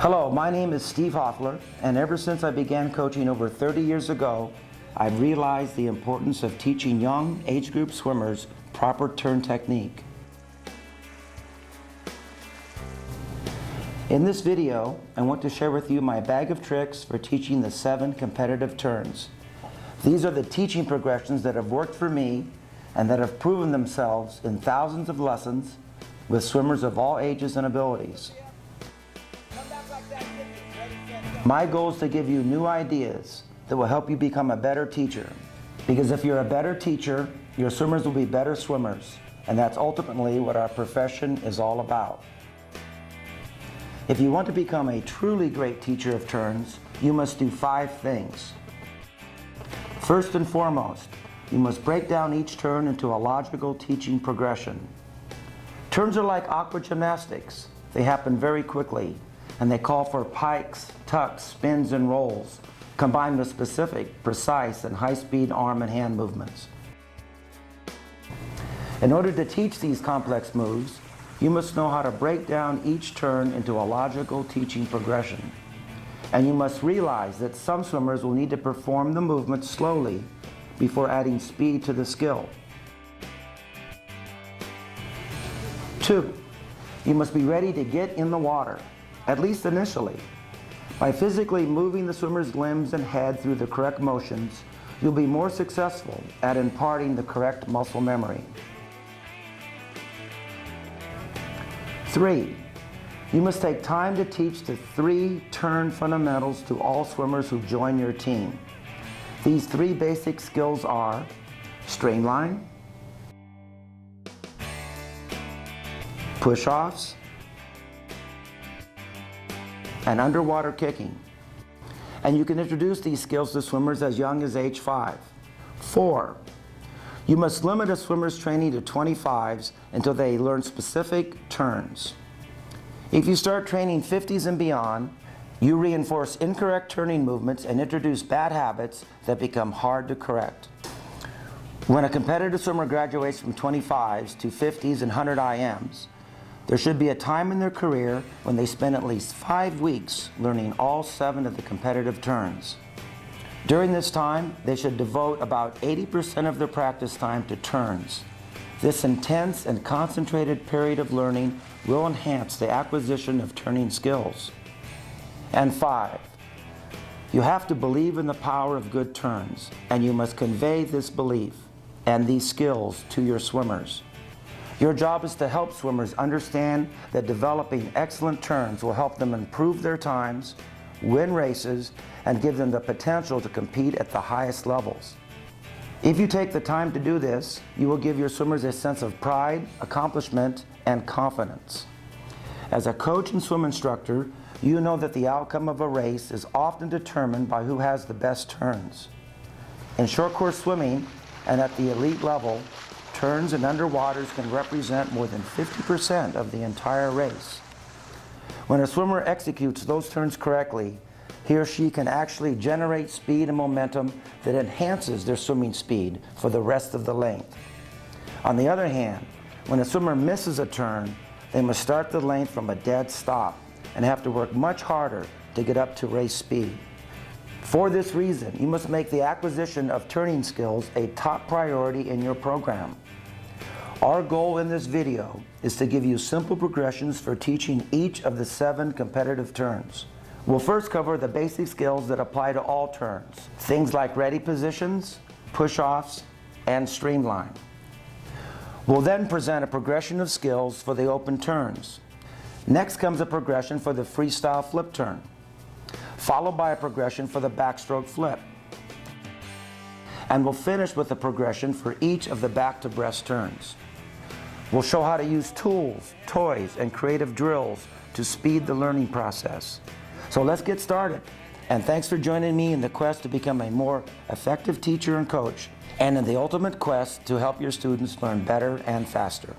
Hello, my name is Steve Hoffler, and ever since I began coaching over 30 years ago, I've realized the importance of teaching young age group swimmers proper turn technique. In this video, I want to share with you my bag of tricks for teaching the 7 competitive turns. These are the teaching progressions that have worked for me and that have proven themselves in thousands of lessons with swimmers of all ages and abilities. My goal is to give you new ideas that will help you become a better teacher. Because if you're a better teacher, your swimmers will be better swimmers. And that's ultimately what our profession is all about. If you want to become a truly great teacher of turns, you must do 5 things. First and foremost, you must break down each turn into a logical teaching progression. Turns are like aqua gymnastics. They happen very quickly, and they call for pikes, tucks, spins, and rolls, combined with specific, precise, and high-speed arm and hand movements. In order to teach these complex moves, you must know how to break down each turn into a logical teaching progression. And you must realize that some swimmers will need to perform the movement slowly before adding speed to the skill. 2, you must be ready to get in the water, at least initially. By physically moving the swimmer's limbs and head through the correct motions, you'll be more successful at imparting the correct muscle memory. 3, you must take time to teach the 3 turn fundamentals to all swimmers who join your team. These 3 basic skills are streamline, push-offs, and underwater kicking. And you can introduce these skills to swimmers as young as age 5. 4, you must limit a swimmer's training to 25s until they learn specific turns. If you start training 50s and beyond, you reinforce incorrect turning movements and introduce bad habits that become hard to correct. When a competitive swimmer graduates from 25s to 50s and 100 IMs, there should be a time in their career when they spend at least 5 weeks learning all 7 of the competitive turns. During this time, they should devote about 80% of their practice time to turns. This intense and concentrated period of learning will enhance the acquisition of turning skills. And 5, you have to believe in the power of good turns, and you must convey this belief and these skills to your swimmers. Your job is to help swimmers understand that developing excellent turns will help them improve their times, win races, and give them the potential to compete at the highest levels. If you take the time to do this, you will give your swimmers a sense of pride, accomplishment, and confidence. As a coach and swim instructor, you know that the outcome of a race is often determined by who has the best turns. In short course swimming and at the elite level, turns and underwaters can represent more than 50% of the entire race. When a swimmer executes those turns correctly, he or she can actually generate speed and momentum that enhances their swimming speed for the rest of the length. On the other hand, when a swimmer misses a turn, they must start the length from a dead stop and have to work much harder to get up to race speed. For this reason, you must make the acquisition of turning skills a top priority in your program. Our goal in this video is to give you simple progressions for teaching each of the 7 competitive turns. We'll first cover the basic skills that apply to all turns, things like ready positions, push-offs, and streamline. We'll then present a progression of skills for the open turns. Next comes a progression for the freestyle flip turn, followed by a progression for the backstroke flip. And we'll finish with a progression for each of the back-to-breast turns. We'll show how to use tools, toys, and creative drills to speed the learning process. So let's get started. And thanks for joining me in the quest to become a more effective teacher and coach, and in the ultimate quest to help your students learn better and faster.